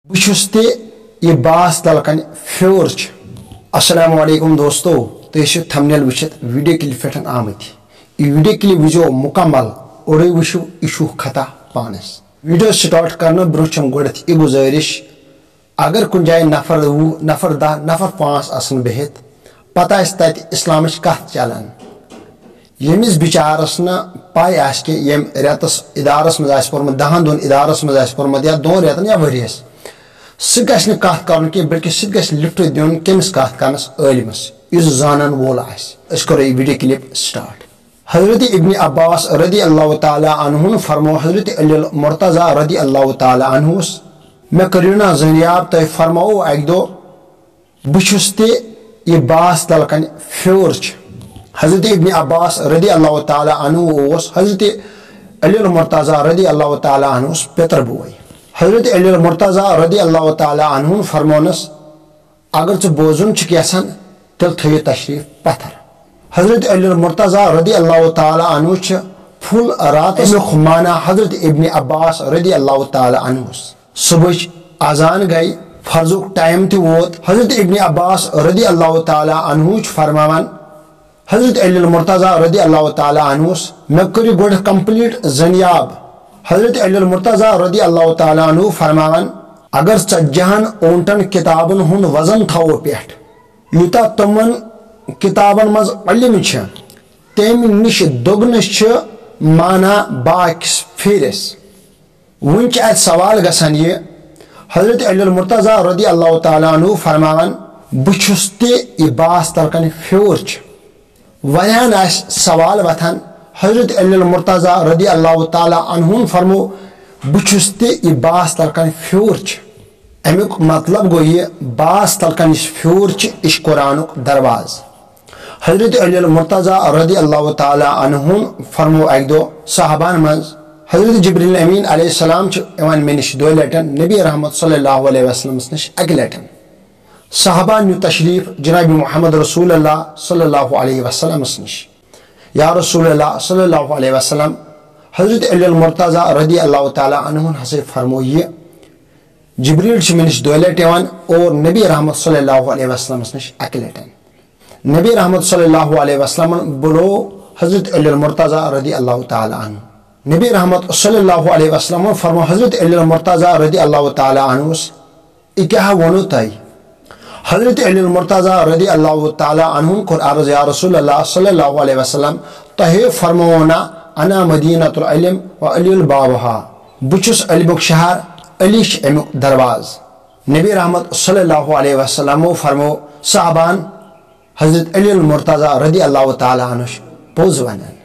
بچھس تہ یہ باس تلکن پھیور السلام علیکم دوستو تھی تھمنیل وچھت ویڈیو کلپ پہ آمت یہ ویڈیو کلپ وچو مکمل اور وچو یہ خطا پانس ویڈیو سٹارٹ کرنے برچم گوڑت یہ گزارش اگر کن جائے نفر 20 نفر 10 نفر 5 آسن بہت پتہ تت اسلامچ کت چلان یمس بچارس نا پائی آس کہ یم ریتس ادارس مز پورمت 10 دون ادارس مز پورمت یا 2 ریتن یا ورس سہ گھس کت کر بلکہ سہ گھس لفٹ دن کمس کت کرنس عالمس اس زانن وول آس کرو یہ ویڈیو کلپ سٹارٹ حضرت ابن عباس رضی اللہ تعالی عنہ فرمو حضرت علی المرتضی رضی اللہ تعالی عنہ میں کرینا زنیاب تہ فرمو اک دو بچھس تہ یہ باس تلکن پھیور حضرت ابن عباس رضی اللہ تعالی عنہ حضرت علی المرتضی رضی اللہ تعالی عنہ پتر بوے حضرت علی المرتضی رضی اللہ تعالی عنہ فرمونس اگر ژٕ بوزن یژھان تیل تھو تشریف پتھر حضرت علی المرتضی رضی اللہ تعالی عنہ پھل رات امیک مانا حضرت ابن عباس رضی اللہ تعالی عنہ صبح اذان گئی فرضک ٹائم تہ ووت حضرت ابن عباس رضی اللہ تعالی عنہ فرمان حضرت علی المرتضی رضی اللہ تعالی عنہ میں کر گوڑ کمپلیٹ زنیاب حضرت علی المرتضی رضی اللہ تعالی عنہ فرمان اگر 40 اونٹن کتابن ہند وزن تھو پہ یوتا تمن کتابن مز علم تم نش دگنس مانا باکس پھیرس ون ات سوال گسان یہ حضرت علی المرتضی رضی اللہ تعالی عنہ فرمان بچھس تہ یہ باس تلکن پھیور وریان آس سوال وتھان حضرت علی المرتضی رضی اللہ تعالی عنہ فرمو بچھس تہ یہ باس تلکن پھیور امیک مطلب گو یہ باس تلکن پھیور یہ قرآن درواز حضرت علی المرتضی رضی اللہ تعالی عنہ فرمو اک دو صحابان مز حضرت جبریل امین علیہ السلام مے نش 2 لٹن نبی رحمت صلی اللہ علیہ وسلم نش 1 لٹن صحابان نیو تشریف جناب محمد رسول اللہ صلی اللہ علیہ وسلم نش یا رسول اللہ صلی اللہ علیہ وسلم حضرت علی المرتضی رضی اللہ تعالی عنہ ہسے فرمو یہ جبریل مے نش 2 لٹ اور نبی رحمت صلی اللہ علیہ وسلم نش 1 لٹن نبی رحمت صلی اللہ علیہ وسلم بلو حضرت علی المرتضی رضی اللہ تعالی عنہ نبی رحمت صلی اللہ علیہ وسلم فرمو حضرت علی المرتضی رضی اللہ تعالی عنہ یہ کیا ونو تھی حضرت علی المرتضی رضی اللہ تعالی عنہ کور عرض یا رسول اللہ صلی اللہ علیہ وسلم تہ فرمونا انا مدینۃ العلم و علی البابها بچس علمک شہر علی امیک درواز نبی رحمت صلی اللہ علیہ وسلم فرمو صحابان حضرت علی المرتضی رضی اللہ تعالی عنہ پوز ونان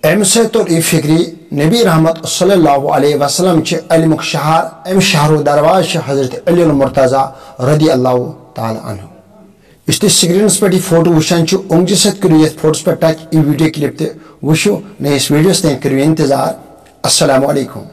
ام سور یہ فکری نبی رحمت صلی اللہ علیہ وسلم علمک شہر ام شہر درواز حضرت علی المرتضی رضی اللہ تعالی عنہ اس سکرینس پہ یہ فوٹو وچان اونگجہ ست کرو یہ فوٹوس پہ ٹچ یہ ویڈیو کلپ تہ وچو نئیس ویڈیوس تین کرو انتظار السلام علیکم